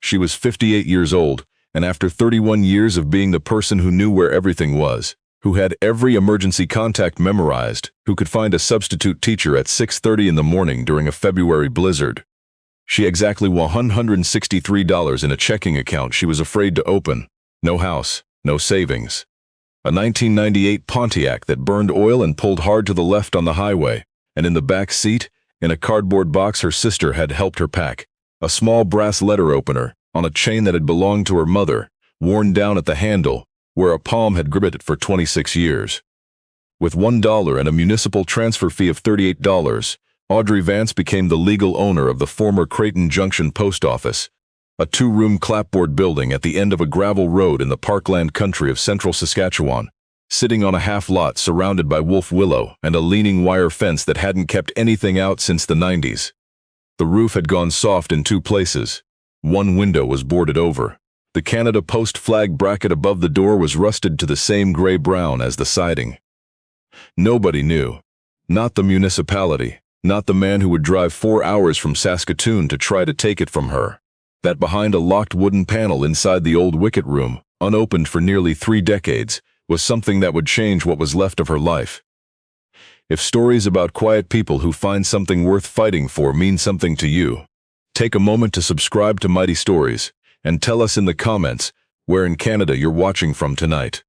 She was 58 years old, and after 31 years of being the person who knew where everything was, who had every emergency contact memorized, who could find a substitute teacher at 6:30 in the morning during a February blizzard, she had exactly $163 in a checking account she was afraid to open. No house, no savings. A 1998 Pontiac that burned oil and pulled hard to the left on the highway, and in the back seat, in a cardboard box her sister had helped her pack, a small brass letter opener on a chain that had belonged to her mother, worn down at the handle, where a palm had gripped it for 26 years. With $1 and a municipal transfer fee of $38, Audrey Vance became the legal owner of the former Creighton Junction post office, a two-room clapboard building at the end of a gravel road in the parkland country of central Saskatchewan, sitting on a half-lot surrounded by wolf willow and a leaning wire fence that hadn't kept anything out since the 90s. The roof had gone soft in two places. One window was boarded over. The Canada Post flag bracket above the door was rusted to the same gray-brown as the siding. Nobody knew. Not the municipality. Not the man who would drive 4 hours from Saskatoon to try to take it from her. That behind a locked wooden panel inside the old wicket room, unopened for nearly 3 decades, was something that would change what was left of her life. If stories about quiet people who find something worth fighting for mean something to you, take a moment to subscribe to Mighty Stories and tell us in the comments where in Canada you're watching from tonight.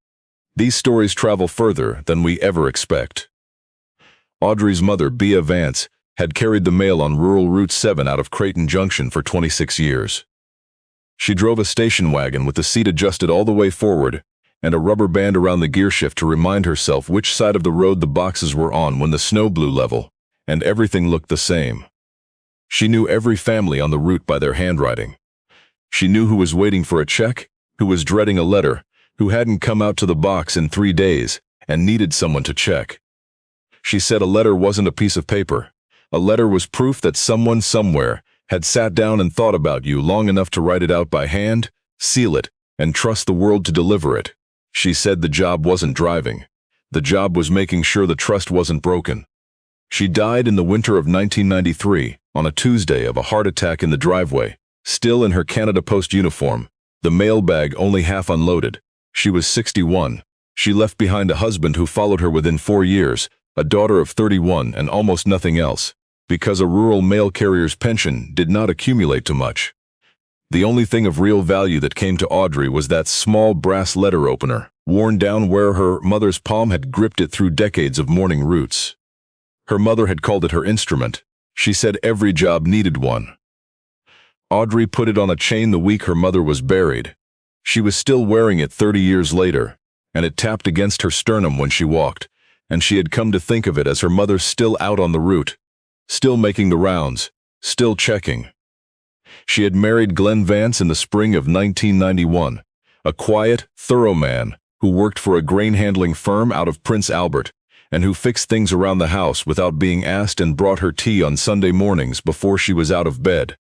These stories travel further than we ever expect. Audrey's mother, Bea Vance, had carried the mail on rural Route 7 out of Creighton Junction for 26 years. She drove a station wagon with the seat adjusted all the way forward and a rubber band around the gearshift to remind herself which side of the road the boxes were on when the snow blew level, and everything looked the same. She knew every family on the route by their handwriting. She knew who was waiting for a check, who was dreading a letter, who hadn't come out to the box in 3 days and needed someone to check. She said a letter wasn't a piece of paper. A letter was proof that someone somewhere had sat down and thought about you long enough to write it out by hand, seal it, and trust the world to deliver it. She said the job wasn't driving. The job was making sure the trust wasn't broken. She died in the winter of 1993 on a Tuesday of a heart attack in the driveway, still in her Canada Post uniform, the mailbag only half unloaded. She was 61. She left behind a husband who followed her within 4 years, a daughter of 31, and almost nothing else, because a rural mail carrier's pension did not accumulate to much. The only thing of real value that came to Audrey was that small brass letter opener, worn down where her mother's palm had gripped it through decades of morning routes. Her mother had called it her instrument. She said every job needed one. Audrey put it on a chain the week her mother was buried. She was still wearing it 30 years later, and it tapped against her sternum when she walked, and she had come to think of it as her mother still out on the route, still making the rounds, still checking. She had married Glenn Vance in the spring of 1991, a quiet, thorough man who worked for a grain-handling firm out of Prince Albert, and who fixed things around the house without being asked and brought her tea on Sunday mornings before she was out of bed.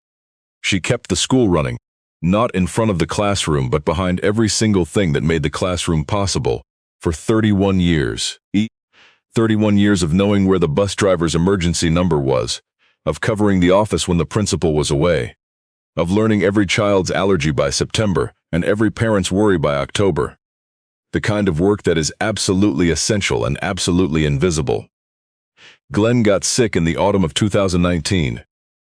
She kept the school running, not in front of the classroom but behind every single thing that made the classroom possible, for 31 years. 31 years of knowing where the bus driver's emergency number was, of covering the office when the principal was away, of learning every child's allergy by September and every parent's worry by October. The kind of work that is absolutely essential and absolutely invisible. Glenn got sick in the autumn of 2019.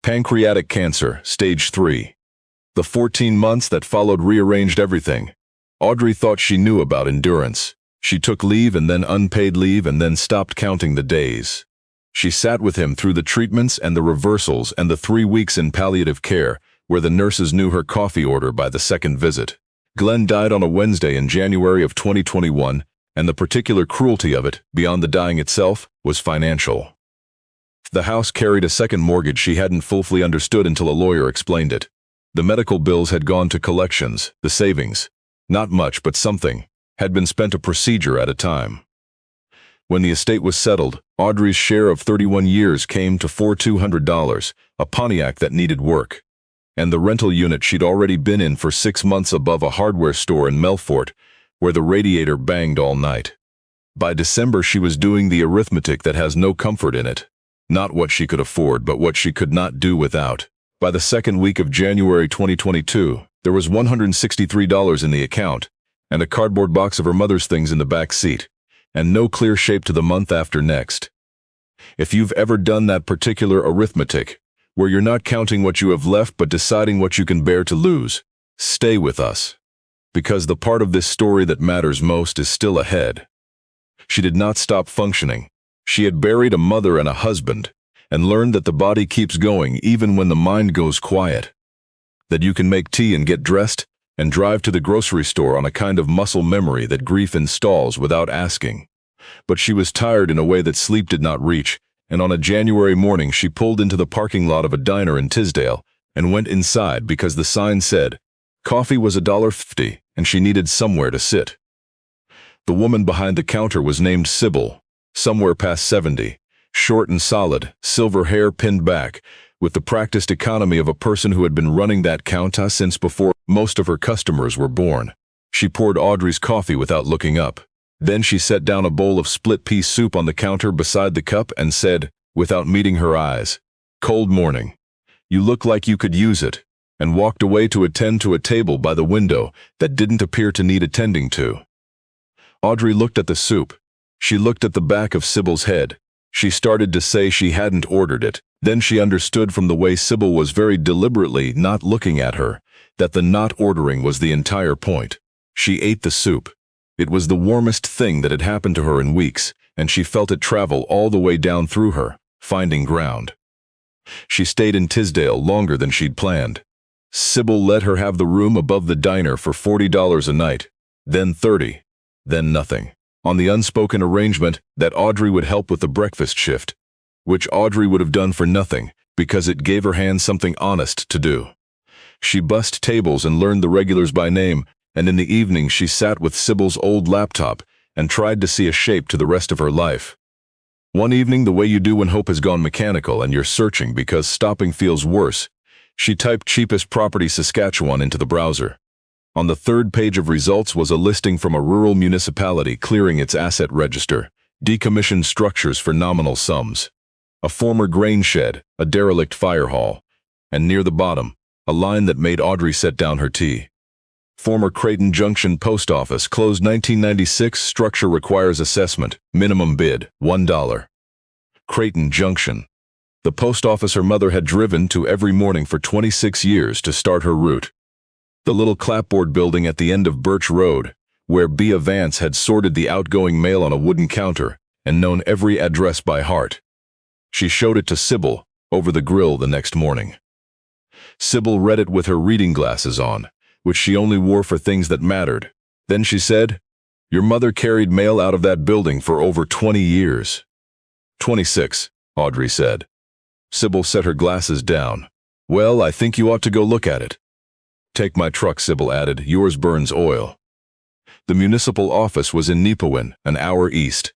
Pancreatic cancer, stage 3. The 14 months that followed rearranged everything. Audrey thought she knew about endurance. She took leave and then unpaid leave and then stopped counting the days. She sat with him through the treatments and the reversals and the 3 weeks in palliative care, where the nurses knew her coffee order by the second visit. Glenn died on a Wednesday in January of 2021, and the particular cruelty of it, beyond the dying itself, was financial. The house carried a second mortgage she hadn't fully understood until a lawyer explained it. The medical bills had gone to collections, the savings, not much but something, had been spent a procedure at a time. When the estate was settled, Audrey's share of 31 years came to $4,200, a Pontiac that needed work, and the rental unit she'd already been in for 6 months above a hardware store in Melfort, where the radiator banged all night. By December she was doing the arithmetic that has no comfort in it, not what she could afford but what she could not do without. By the second week of January 2022, There was $163 in the account, and a cardboard box of her mother's things in the back seat, and no clear shape to the month after next. If you've ever done that particular arithmetic, where you're not counting what you have left but deciding what you can bear to lose, stay with us, because the part of this story that matters most is still ahead. She did not stop functioning. She had buried a mother and a husband, and learned that the body keeps going even when the mind goes quiet. That you can make tea and get dressed, and drive to the grocery store on a kind of muscle memory that grief installs without asking. But she was tired in a way that sleep did not reach, and on a January morning she pulled into the parking lot of a diner in Tisdale and went inside because the sign said coffee was $1.50 and she needed somewhere to sit. The woman behind the counter was named Sybil, somewhere past 70, short and solid, silver hair pinned back, with the practiced economy of a person who had been running that counter since before most of her customers were born. She poured Audrey's coffee without looking up. Then she set down a bowl of split-pea soup on the counter beside the cup and said, without meeting her eyes, "Cold morning. You look like you could use it," and walked away to attend to a table by the window that didn't appear to need attending to. Audrey looked at the soup. She looked at the back of Sybil's head. She started to say she hadn't ordered it. Then she understood from the way Sybil was very deliberately not looking at her, that the not ordering was the entire point. She ate the soup. It was the warmest thing that had happened to her in weeks, and she felt it travel all the way down through her, finding ground. She stayed in Tisdale longer than she'd planned. Sybil let her have the room above the diner for $40 a night, then $30, then nothing, on the unspoken arrangement that Audrey would help with the breakfast shift, which Audrey would have done for nothing because it gave her hands something honest to do. She bussed tables and learned the regulars by name, and in the evening she sat with Sybil's old laptop and tried to see a shape to the rest of her life. One evening, the way you do when hope has gone mechanical and you're searching because stopping feels worse, she typed cheapest property Saskatchewan into the browser. On the third page of results was a listing from a rural municipality clearing its asset register, decommissioned structures for nominal sums, a former grain shed, a derelict fire hall, and near the bottom, a line that made Audrey set down her tea. Former Creighton Junction post office, closed 1996, structure requires assessment, minimum bid, $1. Creighton Junction. The post office her mother had driven to every morning for 26 years to start her route. The little clapboard building at the end of Birch Road, where Bea Vance had sorted the outgoing mail on a wooden counter and known every address by heart. She showed it to Sybil over the grill the next morning. Sybil read it with her reading glasses on, which she only wore for things that mattered. Then she said, "Your mother carried mail out of that building for over 20 years. 26, Audrey said. Sybil set her glasses down. "Well, I think you ought to go look at it." "Take my truck," Sybil added. "Yours burns oil." The municipal office was in Nepewan, an hour east.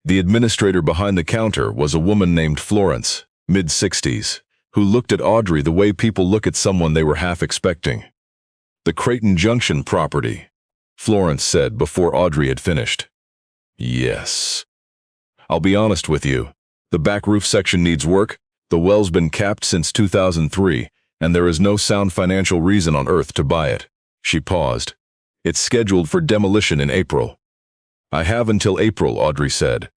The administrator behind the counter was a woman named Florence, mid-60s, who looked at Audrey the way people look at someone they were half expecting. "The Creighton Junction property," Florence said before Audrey had finished. "Yes. I'll be honest with you. The back roof section needs work, the well's been capped since 2003, and there is no sound financial reason on earth to buy it." She paused. "It's scheduled for demolition in April." "I have until April," Audrey said.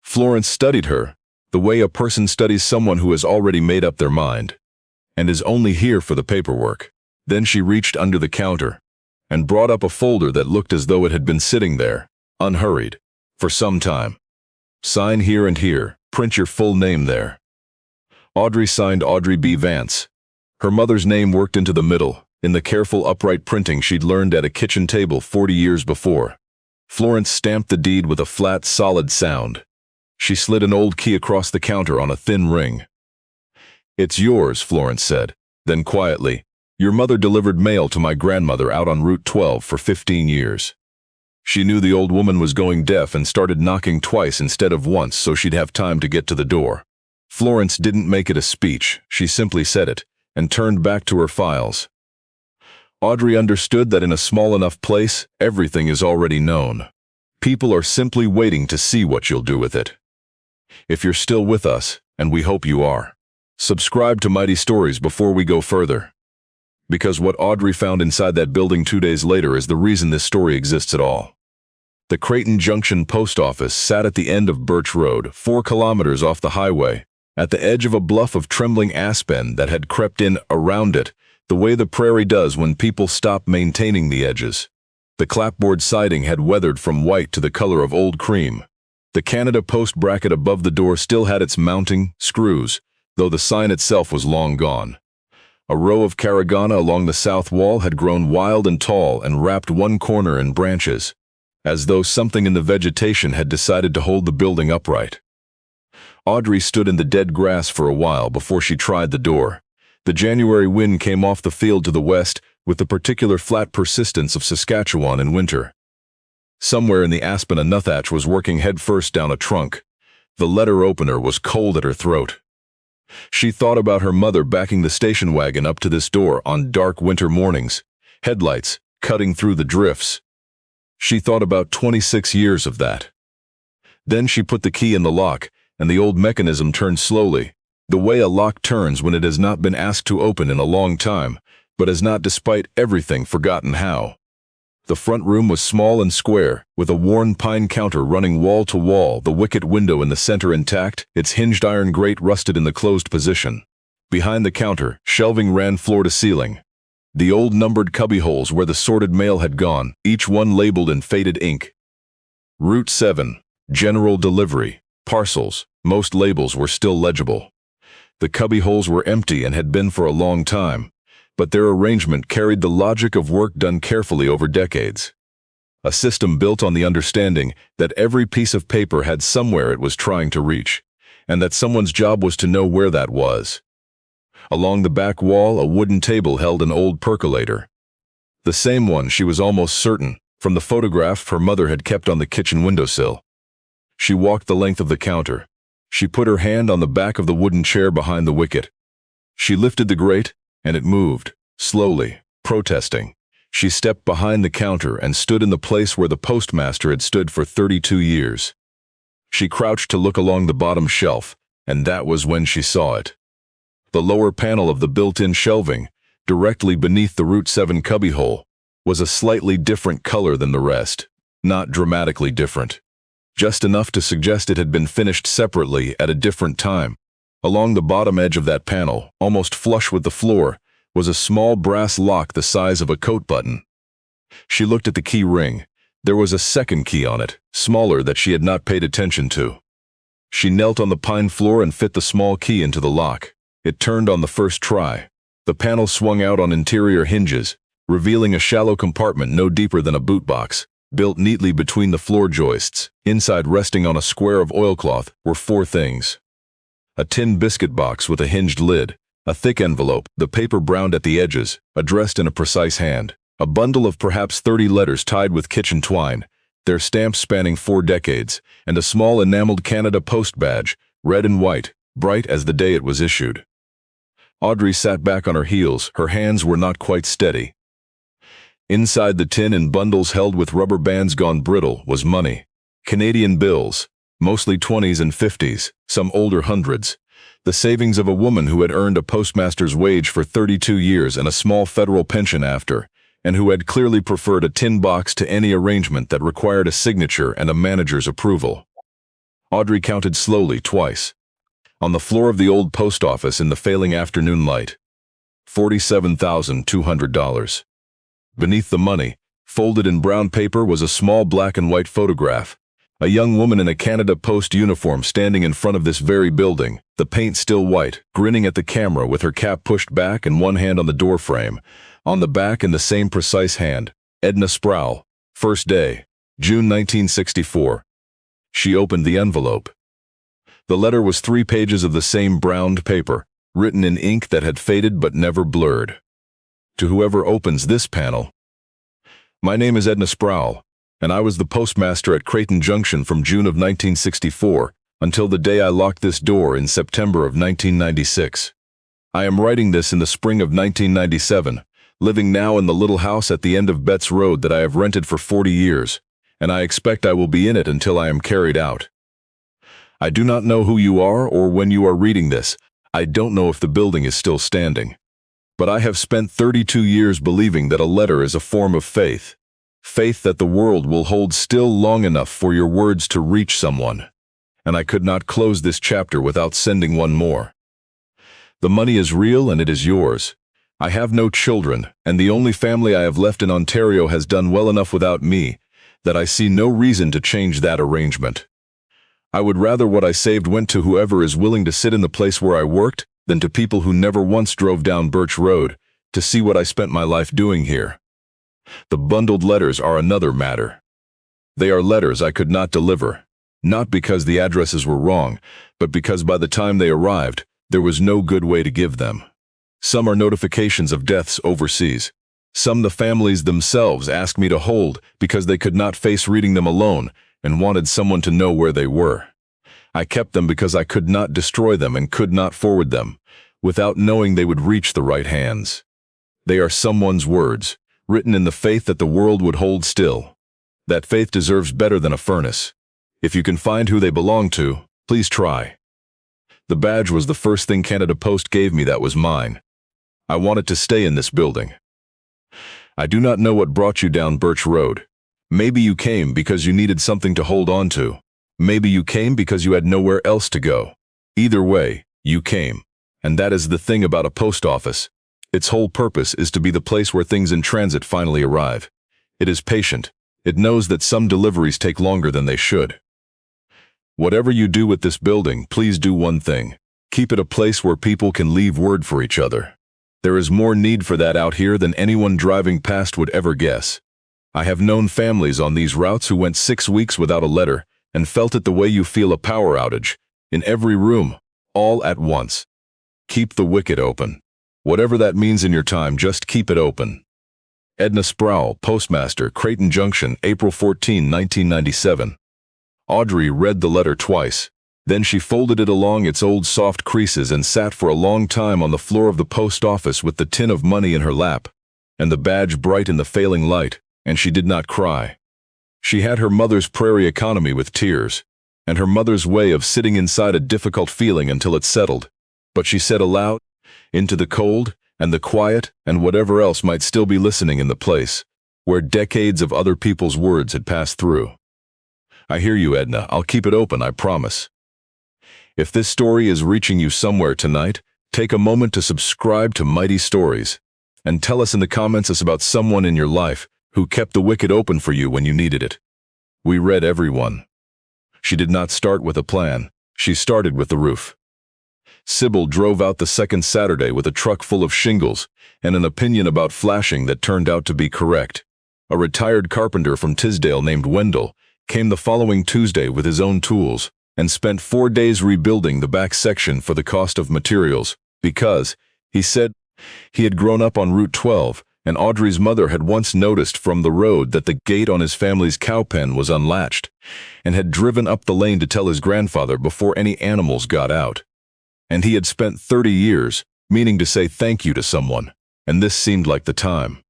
Florence studied her, the way a person studies someone who has already made up their mind, and is only here for the paperwork. Then she reached under the counter and brought up a folder that looked as though it had been sitting there, unhurried, for some time. "Sign here and here. Print your full name there." Audrey signed Audrey Bea Vance. Her mother's name worked into the middle, in the careful upright printing she'd learned at a kitchen table 40 years before. Florence stamped the deed with a flat, solid sound. She slid an old key across the counter on a thin ring. "It's yours," Florence said. Then quietly, "Your mother delivered mail to my grandmother out on Route 12 for 15 years. She knew the old woman was going deaf and started knocking twice instead of once so she'd have time to get to the door." Florence didn't make it a speech, she simply said it, and turned back to her files. Audrey understood that in a small enough place, everything is already known. People are simply waiting to see what you'll do with it. If you're still with us, and we hope you are, subscribe to Mighty Stories before we go further. because what Audrey found inside that building 2 days later is the reason this story exists at all. The Creighton Junction post office sat at the end of Birch Road, 4 kilometers off the highway, at the edge of a bluff of trembling aspen that had crept in around it, the way the prairie does when people stop maintaining the edges. The clapboard siding had weathered from white to the color of old cream. The Canada Post bracket above the door still had its mounting screws, though the sign itself was long gone. A row of caragana along the south wall had grown wild and tall and wrapped one corner in branches, as though something in the vegetation had decided to hold the building upright. Audrey stood in the dead grass for a while before she tried the door. The January wind came off the field to the west with the particular flat persistence of Saskatchewan in winter. Somewhere in the aspen a nuthatch was working headfirst down a trunk. The letter opener was cold at her throat. She thought about her mother backing the station wagon up to this door on dark winter mornings, headlights cutting through the drifts. She thought about 26 years of that. Then she put the key in the lock, and the old mechanism turned slowly, the way a lock turns when it has not been asked to open in a long time, but has not, despite everything, forgotten how. The front room was small and square, with a worn pine counter running wall to wall, the wicket window in the center intact, its hinged iron grate rusted in the closed position. Behind the counter, shelving ran floor to ceiling. The old numbered cubbyholes where the sorted mail had gone, each one labeled in faded ink. Route 7, General Delivery, Parcels. Most labels were still legible. The cubbyholes were empty and had been for a long time, but their arrangement carried the logic of work done carefully over decades. A system built on the understanding that every piece of paper had somewhere it was trying to reach, and that someone's job was to know where that was. Along the back wall, a wooden table held an old percolator. The same one, she was almost certain, from the photograph her mother had kept on the kitchen windowsill. She walked the length of the counter. She put her hand on the back of the wooden chair behind the wicket. She lifted the grate, and it moved, slowly, protesting. She stepped behind the counter and stood in the place where the postmaster had stood for 32 years. She crouched to look along the bottom shelf, and that was when she saw it. The lower panel of the built-in shelving, directly beneath the Route 7 cubbyhole, was a slightly different color than the rest, not dramatically different. Just enough to suggest it had been finished separately at a different time. Along the bottom edge of that panel, almost flush with the floor, was a small brass lock the size of a coat button. She looked at the key ring. There was a second key on it, smaller, that she had not paid attention to. She knelt on the pine floor and fit the small key into the lock. It turned on the first try. The panel swung out on interior hinges, revealing a shallow compartment no deeper than a boot box, built neatly between the floor joists. Inside, resting on a square of oilcloth, were 4 things. A tin biscuit box with a hinged lid, a thick envelope, the paper browned at the edges, addressed in a precise hand, a bundle of perhaps 30 letters tied with kitchen twine, their stamps spanning 4 decades, and a small enameled Canada Post badge, red and white, bright as the day it was issued. Audrey sat back on her heels. Her hands were not quite steady. Inside the tin, in bundles held with rubber bands gone brittle, was money. Canadian bills, mostly 20s and 50s, some older hundreds. The savings of a woman who had earned a postmaster's wage for 32 years and a small federal pension after, and who had clearly preferred a tin box to any arrangement that required a signature and a manager's approval. Audrey counted slowly twice. On the floor of the old post office in the failing afternoon light, $47,200. Beneath the money, folded in brown paper, was a small black and white photograph. A young woman in a Canada Post uniform standing in front of this very building, the paint still white, grinning at the camera with her cap pushed back and one hand on the door frame. On the back, in the same precise hand, Edna Sproule, first day, June 1964. She opened the envelope. The letter was 3 pages of the same browned paper, written in ink that had faded but never blurred. To whoever opens this panel, my name is Edna Sproule, and I was the postmaster at Creighton Junction from June of 1964 until the day I locked this door in September of 1996. I am writing this in the spring of 1997, living now in the little house at the end of Betts Road that I have rented for 40 years, and I expect I will be in it until I am carried out. I do not know who you are or when you are reading this. I don't know if the building is still standing. But I have spent 32 years believing that a letter is a form of faith. Faith that the world will hold still long enough for your words to reach someone. And I could not close this chapter without sending one more. The money is real and it is yours. I have no children, and the only family I have left in Ontario has done well enough without me that I see no reason to change that arrangement. I would rather what I saved went to whoever is willing to sit in the place where I worked than to people who never once drove down Birch Road to see what I spent my life doing here. The bundled letters are another matter. They are letters I could not deliver, not because the addresses were wrong, but because by the time they arrived, there was no good way to give them. Some are notifications of deaths overseas. Some the families themselves asked me to hold because they could not face reading them alone and wanted someone to know where they were. I kept them because I could not destroy them and could not forward them, without knowing they would reach the right hands. They are someone's words, written in the faith that the world would hold still. That faith deserves better than a furnace. If you can find who they belong to, please try. The badge was the first thing Canada Post gave me that was mine. I wanted to stay in this building. I do not know what brought you down Birch Road. Maybe you came because you needed something to hold on to. Maybe you came because you had nowhere else to go. Either way, you came. And that is the thing about a post office. Its whole purpose is to be the place where things in transit finally arrive. It is patient. It knows that some deliveries take longer than they should. Whatever you do with this building, please do one thing. Keep it a place where people can leave word for each other. There is more need for that out here than anyone driving past would ever guess. I have known families on these routes who went 6 weeks without a letter and felt it the way you feel a power outage, in every room, all at once. Keep the wicket open. Whatever that means in your time, just keep it open. Edna Sproule, postmaster, Creighton Junction, April 14, 1997. Audrey read the letter twice. Then she folded it along its old soft creases and sat for a long time on the floor of the post office with the tin of money in her lap, and the badge bright in the failing light, and she did not cry. She had her mother's prairie economy with tears, and her mother's way of sitting inside a difficult feeling until it settled. But she said aloud, into the cold and the quiet and whatever else might still be listening in the place, where decades of other people's words had passed through. I hear you, Edna. I'll keep it open, I promise. If this story is reaching you somewhere tonight, take a moment to subscribe to Mighty Stories, and tell us in the comments about someone in your life who kept the wicket open for you when you needed it. We read everyone. She did not start with a plan. She started with the roof. Sybil drove out the second Saturday with a truck full of shingles and an opinion about flashing that turned out to be correct. A retired carpenter from Tisdale named Wendell came the following Tuesday with his own tools and spent 4 days rebuilding the back section for the cost of materials because, he said, he had grown up on Route 12 and Audrey's mother had once noticed from the road that the gate on his family's cow pen was unlatched and had driven up the lane to tell his grandfather before any animals got out. And he had spent 30 years meaning to say thank you to someone, and this seemed like the time.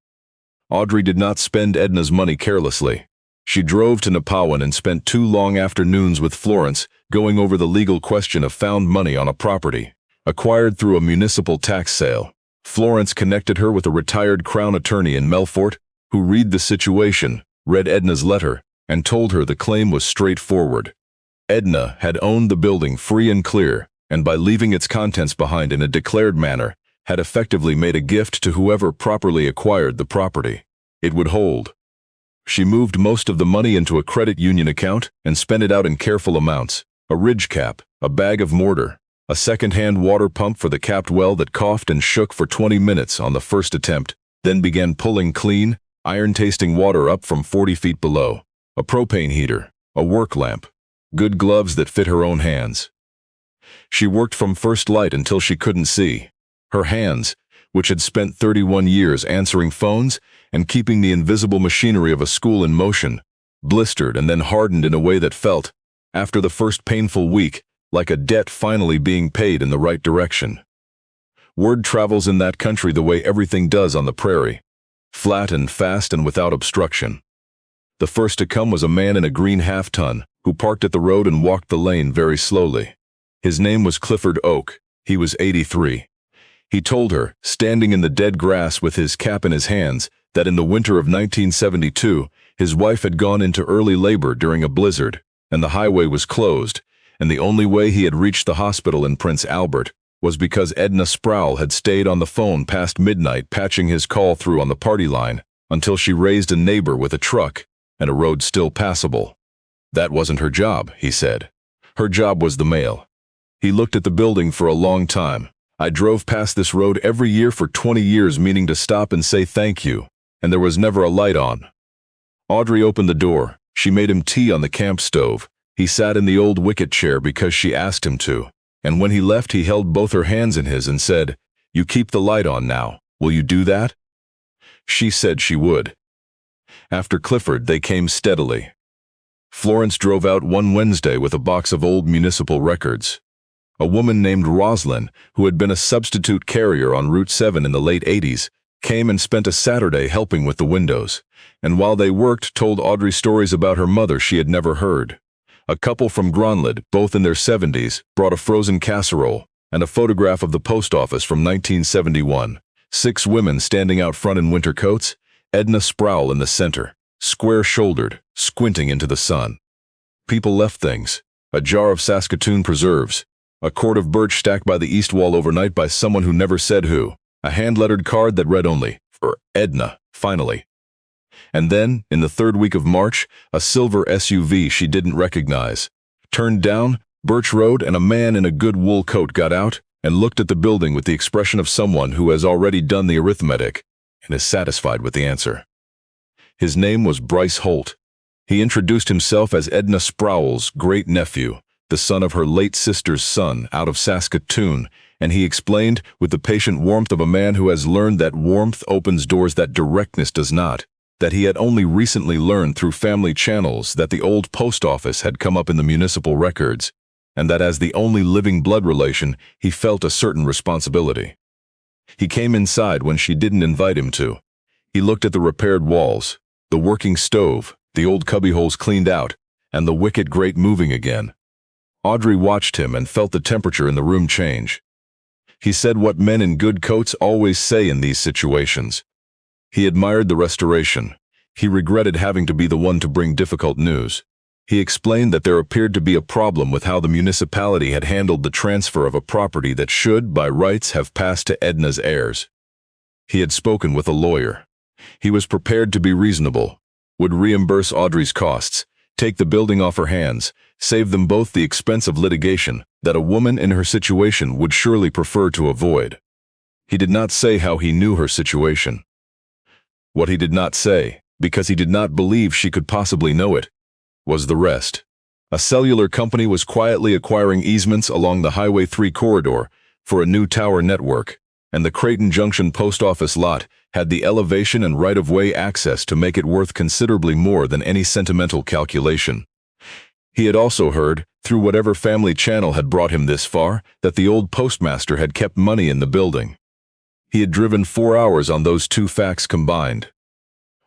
Audrey did not spend Edna's money carelessly. She drove to Nepawan and spent 2 long afternoons with Florence going over the legal question of found money on a property, acquired through a municipal tax sale. Florence connected her with a retired Crown attorney in Melfort, who read the situation, read Edna's letter, and told her the claim was straightforward. Edna had owned the building free and clear, and by leaving its contents behind in a declared manner, had effectively made a gift to whoever properly acquired the property. It would hold. She moved most of the money into a credit union account and spent it out in careful amounts: a ridge cap, a bag of mortar, a second-hand water pump for the capped well that coughed and shook for 20 minutes on the first attempt, then began pulling clean, iron-tasting water up from 40 feet below, a propane heater, a work lamp, good gloves that fit her own hands. She worked from first light until she couldn't see. Her hands, which had spent 31 years answering phones and keeping the invisible machinery of a school in motion, blistered and then hardened in a way that felt, after the first painful week, like a debt finally being paid in the right direction. Word travels in that country the way everything does on the prairie, flat and fast and without obstruction. The first to come was a man in a green half-ton who parked at the road and walked the lane very slowly. His name was Clifford Oak. He was 83. He told her, standing in the dead grass with his cap in his hands, that in the winter of 1972, his wife had gone into early labor during a blizzard, and the highway was closed, and the only way he had reached the hospital in Prince Albert was because Edna Sproule had stayed on the phone past midnight patching his call through on the party line until she raised a neighbor with a truck and a road still passable. That wasn't her job, he said. Her job was the mail. He looked at the building for a long time. I drove past this road every year for 20 years meaning to stop and say thank you, and there was never a light on. Audrey opened the door. She made him tea on the camp stove. He sat in the old wicket chair because she asked him to, and when he left he held both her hands in his and said, "You keep the light on now. Will you do that?" She said she would. After Clifford, they came steadily. Florence drove out one Wednesday with a box of old municipal records. A woman named Roslyn, who had been a substitute carrier on Route 7 in the late 80s, came and spent a Saturday helping with the windows, and while they worked told Audrey stories about her mother she had never heard. A couple from Gronlid, both in their 70s, brought a frozen casserole and a photograph of the post office from 1971. 6 women standing out front in winter coats, Edna Sproule in the center, square-shouldered, squinting into the sun. People left things: a jar of Saskatoon preserves, a cord of birch stacked by the east wall overnight by someone who never said who, a hand-lettered card that read only, "For Edna, finally." And then, in the 3rd week of March, a silver SUV she didn't recognize turned down Birch Road, and a man in a good wool coat got out and looked at the building with the expression of someone who has already done the arithmetic and is satisfied with the answer. His name was Bryce Holt. He introduced himself as Edna Sproule's great-nephew, the son of her late sister's son, out of Saskatoon, and he explained, with the patient warmth of a man who has learned that warmth opens doors that directness does not, that he had only recently learned through family channels that the old post office had come up in the municipal records, and that as the only living blood relation, he felt a certain responsibility. He came inside when she didn't invite him to. He looked at the repaired walls, the working stove, the old cubbyholes cleaned out, and the wicket grate moving again. Audrey watched him and felt the temperature in the room change. He said what men in good coats always say in these situations. He admired the restoration. He regretted having to be the one to bring difficult news. He explained that there appeared to be a problem with how the municipality had handled the transfer of a property that should, by rights, have passed to Edna's heirs. He had spoken with a lawyer. He was prepared to be reasonable, would reimburse Audrey's costs, take the building off her hands, save them both the expense of litigation that a woman in her situation would surely prefer to avoid. He did not say how he knew her situation. What he did not say, because he did not believe she could possibly know it, was the rest. A cellular company was quietly acquiring easements along the Highway 3 corridor for a new tower network, and the Creighton Junction post office lot had the elevation and right-of-way access to make it worth considerably more than any sentimental calculation. He had also heard, through whatever family channel had brought him this far, that the old postmaster had kept money in the building. He had driven 4 hours on those 2 facts combined.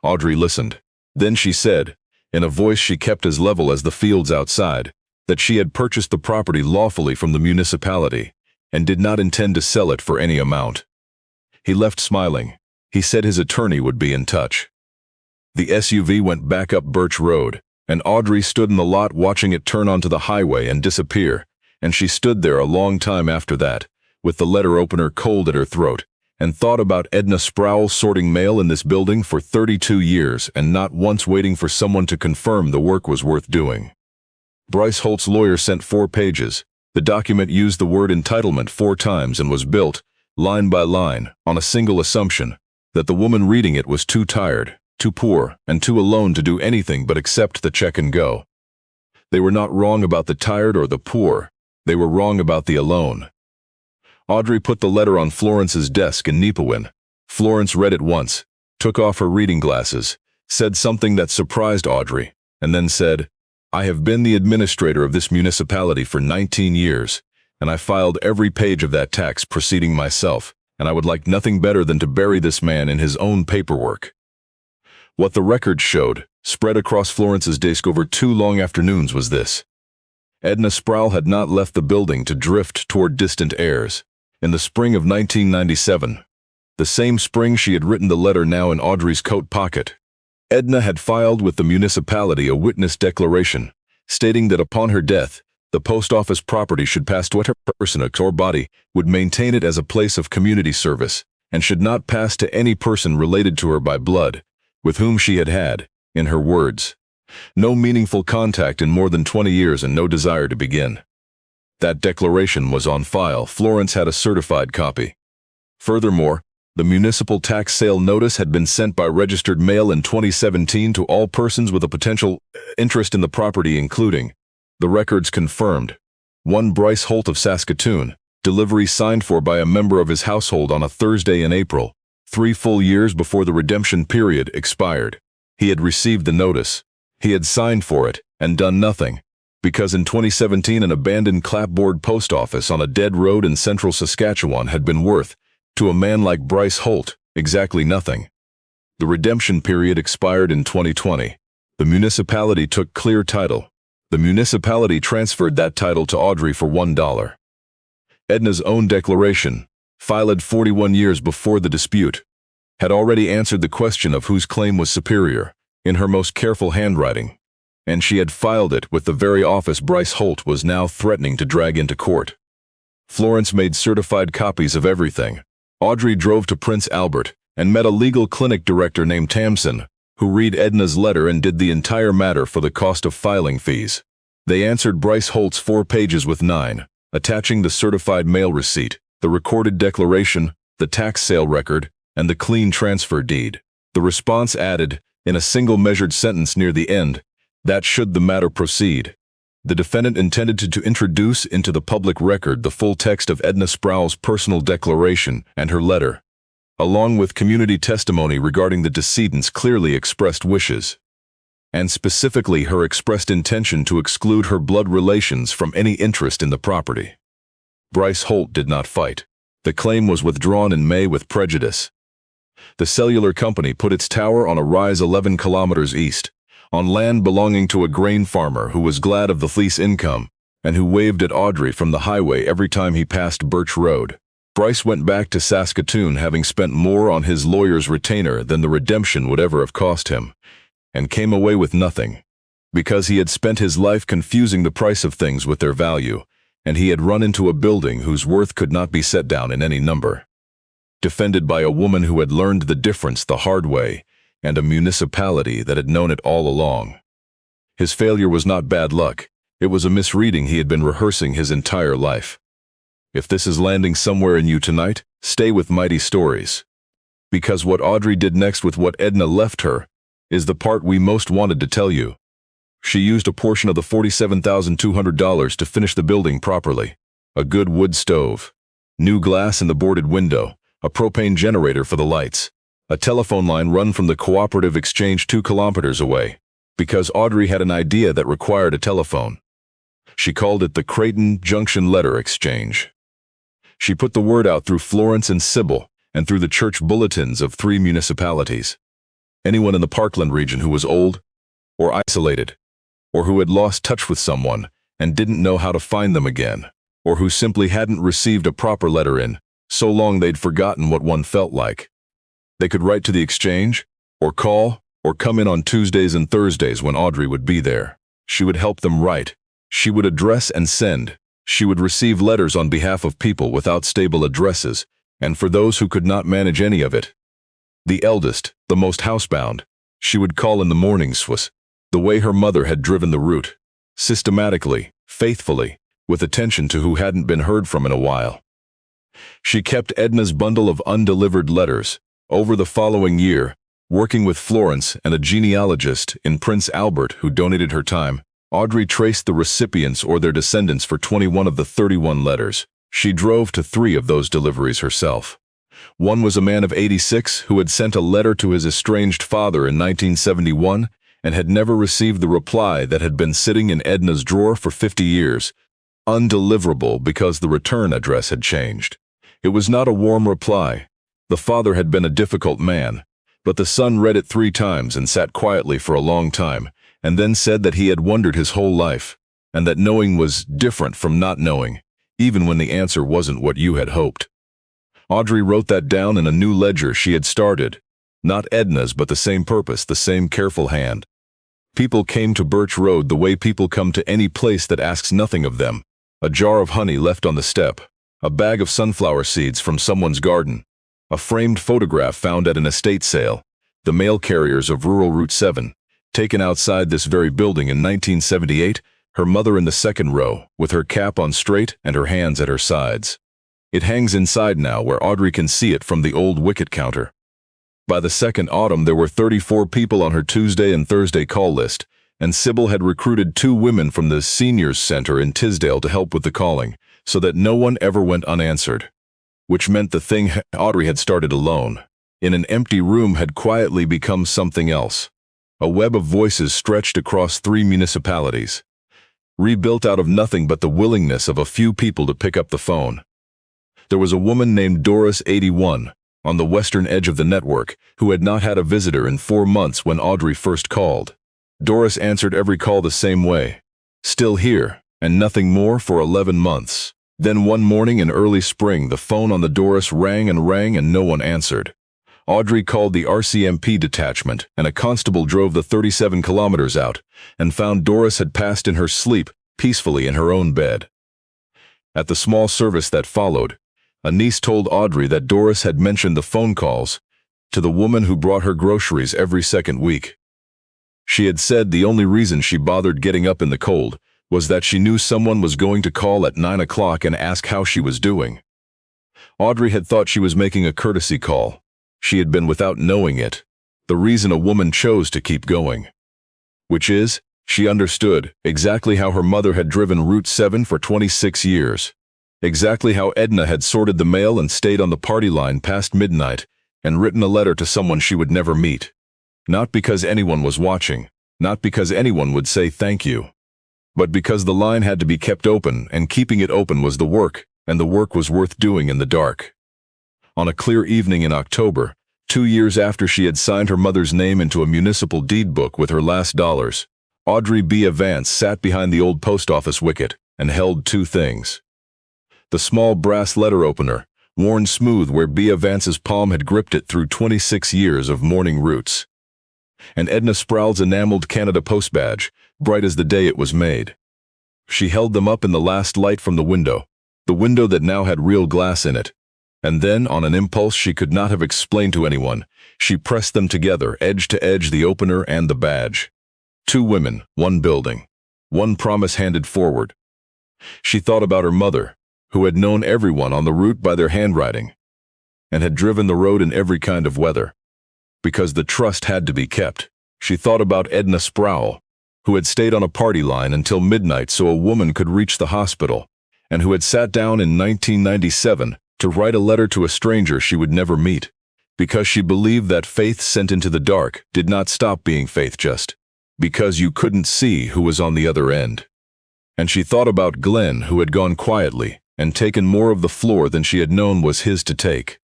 Audrey listened. Then she said, in a voice she kept as level as the fields outside, that she had purchased the property lawfully from the municipality and did not intend to sell it for any amount. He left smiling. He said his attorney would be in touch. The SUV went back up Birch Road, and Audrey stood in the lot watching it turn onto the highway and disappear, and she stood there a long time after that, with the letter opener cold at her throat, and thought about Edna Sproule sorting mail in this building for 32 years and not once waiting for someone to confirm the work was worth doing. Bryce Holt's lawyer sent 4 pages. The document used the word entitlement 4 times and was built, line by line, on a single assumption, that the woman reading it was too tired, too poor, and too alone to do anything but accept the check and go. They were not wrong about the tired or the poor. They were wrong about the alone. Audrey put the letter on Florence's desk in Nepewan. Florence read it once, took off her reading glasses, said something that surprised Audrey, and then said, "I have been the administrator of this municipality for 19 years, and I filed every page of that tax proceeding myself, and I would like nothing better than to bury this man in his own paperwork." What the record showed, spread across Florence's desk over 2 long afternoons, was this. Edna Sproule had not left the building to drift toward distant airs. in the spring of 1997. The same spring she had written the letter now in Audrey's coat pocket. Edna had filed with the municipality a witness declaration, stating that upon her death, the post office property should pass to her person or body would maintain it as a place of community service, and should not pass to any person related to her by blood, with whom she had, in her words, no meaningful contact in more than 20 years and no desire to begin. That declaration was on file. Florence had a certified copy. Furthermore, the municipal tax sale notice had been sent by registered mail in 2017 to all persons with a potential interest in the property, including, the records confirmed, one Bryce Holt of Saskatoon, delivery signed for by a member of his household on a Thursday in April, 3 full years before the redemption period expired. He had received the notice. He had signed for it and done nothing, because in 2017 an abandoned clapboard post office on a dead road in central Saskatchewan had been worth, to a man like Bryce Holt, exactly nothing. The redemption period expired in 2020. The municipality took clear title. The municipality transferred that title to Audrey for $1. Edna's own declaration, filed 41 years before the dispute, had already answered the question of whose claim was superior, in her most careful handwriting, and she had filed it with the very office Bryce Holt was now threatening to drag into court. Florence made certified copies of everything. Audrey drove to Prince Albert and met a legal clinic director named Tamsin, who read Edna's letter and did the entire matter for the cost of filing fees. They answered Bryce Holt's 4 pages with 9, attaching the certified mail receipt, the recorded declaration, the tax sale record, and the clean transfer deed. The response added, in a single measured sentence near the end, that should the matter proceed, the defendant intended to introduce into the public record the full text of Edna Sproule's personal declaration and her letter, along with community testimony regarding the decedent's clearly expressed wishes, and specifically her expressed intention to exclude her blood relations from any interest in the property. Bryce Holt did not fight. The claim was withdrawn in May with prejudice. The cellular company put its tower on a rise 11 kilometers east, on land belonging to a grain farmer who was glad of the lease income and who waved at Audrey from the highway every time he passed Birch Road. Bryce went back to Saskatoon having spent more on his lawyer's retainer than the redemption would ever have cost him, and came away with nothing, because he had spent his life confusing the price of things with their value, and he had run into a building whose worth could not be set down in any number. Defended by a woman who had learned the difference the hard way, and a municipality that had known it all along. His failure was not bad luck. It was a misreading he had been rehearsing his entire life. If this is landing somewhere in you tonight, stay with Mighty Stories. Because what Audrey did next with what Edna left her is the part we most wanted to tell you. She used a portion of the $47,200 to finish the building properly. A good wood stove, new glass in the boarded window, a propane generator for the lights, a telephone line run from the cooperative exchange 2 kilometers away, because Audrey had an idea that required a telephone. She called it the Creighton Junction Letter Exchange. She put the word out through Florence and Sybil and through the church bulletins of 3 municipalities. Anyone in the Parkland region who was old or isolated, or who had lost touch with someone and didn't know how to find them again, or who simply hadn't received a proper letter in so long they'd forgotten what one felt like. They could write to the exchange, or call, or come in on Tuesdays and Thursdays when Audrey would be there. She would help them write. She would address and send. She would receive letters on behalf of people without stable addresses, and for those who could not manage any of it. The eldest, the most housebound, she would call in the mornings, was the way her mother had driven the route, systematically, faithfully, with attention to who hadn't been heard from in a while. She kept Edna's bundle of undelivered letters. Over the following year, working with Florence and a genealogist in Prince Albert who donated her time, Audrey traced the recipients or their descendants for 21 of the 31 letters. She drove to 3 of those deliveries herself. One was a man of 86 who had sent a letter to his estranged father in 1971 and had never received the reply that had been sitting in Edna's drawer for 50 years, undeliverable because the return address had changed. It was not a warm reply. The father had been a difficult man, but the son read it 3 times and sat quietly for a long time, and then said that he had wondered his whole life, and that knowing was different from not knowing, even when the answer wasn't what you had hoped. Audrey wrote that down in a new ledger she had started. Not Edna's, but the same purpose, the same careful hand. People came to Birch Road the way people come to any place that asks nothing of them. A jar of honey left on the step, a bag of sunflower seeds from someone's garden, a framed photograph found at an estate sale, the mail carriers of rural Route 7, taken outside this very building in 1978, her mother in the second row, with her cap on straight and her hands at her sides. It hangs inside now where Audrey can see it from the old wicket counter. By the second autumn there were 34 people on her Tuesday and Thursday call list, and Sybil had recruited 2 women from the Seniors Center in Tisdale to help with the calling, so that no one ever went unanswered. Which meant the thing Audrey had started alone, in an empty room, had quietly become something else. A web of voices stretched across 3 municipalities, rebuilt out of nothing but the willingness of a few people to pick up the phone. There was a woman named Doris, 81, on the western edge of the network, who had not had a visitor in 4 months when Audrey first called. Doris answered every call the same way. Still here, and nothing more for 11 months. Then one morning in early spring, the phone on the Doris rang and no one answered. Audrey called the RCMP detachment, and a constable drove the 37 kilometers out, and found Doris had passed in her sleep, peacefully in her own bed. At the small service that followed, a niece told Audrey that Doris had mentioned the phone calls to the woman who brought her groceries every second week. She had said the only reason she bothered getting up in the cold was that she knew someone was going to call at 9 o'clock and ask how she was doing. Audrey had thought she was making a courtesy call. She had been, without knowing it, the reason a woman chose to keep going. Which is, she understood exactly how her mother had driven Route 7 for 26 years. Exactly how Edna had sorted the mail and stayed on the party line past midnight and written a letter to someone she would never meet. Not because anyone was watching, not because anyone would say thank you, but because the line had to be kept open, and keeping it open was the work, and the work was worth doing in the dark. On a clear evening in October, 2 years after she had signed her mother's name into a municipal deed book with her last dollars, Bea Vance sat behind the old post office wicket and held 2 things. The small brass letter opener, worn smooth where Bea Vance's palm had gripped it through 26 years of morning routes, and Edna Sproule's enameled Canada Post badge, bright as the day it was made. She held them up in the last light from the window that now had real glass in it, and then, on an impulse she could not have explained to anyone, she pressed them together, edge to edge, the opener and the badge. 2 women, 1 building, 1 promise handed forward. She thought about her mother, who had known everyone on the route by their handwriting, and had driven the road in every kind of weather, because the trust had to be kept. She thought about Edna Sproule, who had stayed on a party line until midnight so a woman could reach the hospital, and who had sat down in 1997 to write a letter to a stranger she would never meet, because she believed that faith sent into the dark did not stop being faith just because you couldn't see who was on the other end. And she thought about Glenn, who had gone quietly and taken more of the floor than she had known was his to take.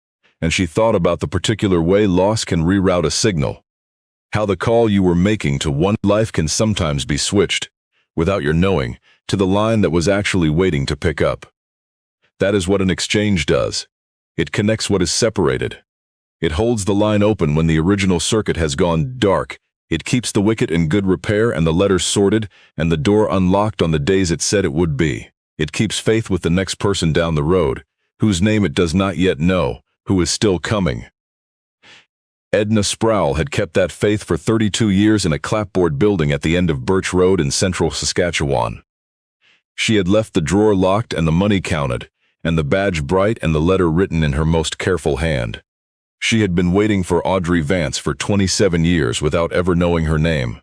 And she thought about the particular way loss can reroute a signal, how the call you were making to one life can sometimes be switched, without your knowing, to the line that was actually waiting to pick up. That is what an exchange does. It connects what is separated. It holds the line open when the original circuit has gone dark. It keeps the wicket in good repair and the letters sorted and the door unlocked on the days it said it would be. It keeps faith with the next person down the road, whose name it does not yet know, who is still coming. Edna Sproule had kept that faith for 32 years in a clapboard building at the end of Birch Road in central Saskatchewan. She had left the drawer locked and the money counted, and the badge bright and the letter written in her most careful hand. She had been waiting for Audrey Vance for 27 years without ever knowing her name.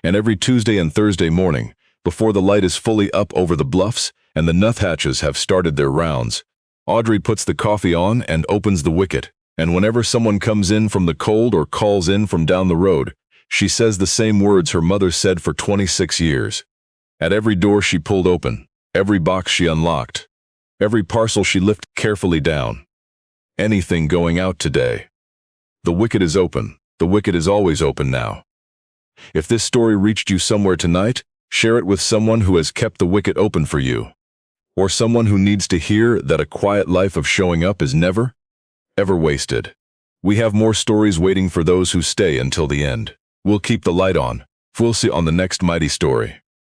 And every Tuesday and Thursday morning, before the light is fully up over the bluffs and the nuthatches have started their rounds, Audrey puts the coffee on and opens the wicket, and whenever someone comes in from the cold or calls in from down the road, she says the same words her mother said for 26 years. At every door she pulled open, every box she unlocked, every parcel she lifted carefully down. Anything going out today. The wicket is open. The wicket is always open now. If this story reached you somewhere tonight, share it with someone who has kept the wicket open for you. Or someone who needs to hear that a quiet life of showing up is never, ever wasted. We have more stories waiting for those who stay until the end. We'll keep the light on. We'll see on the next mighty story.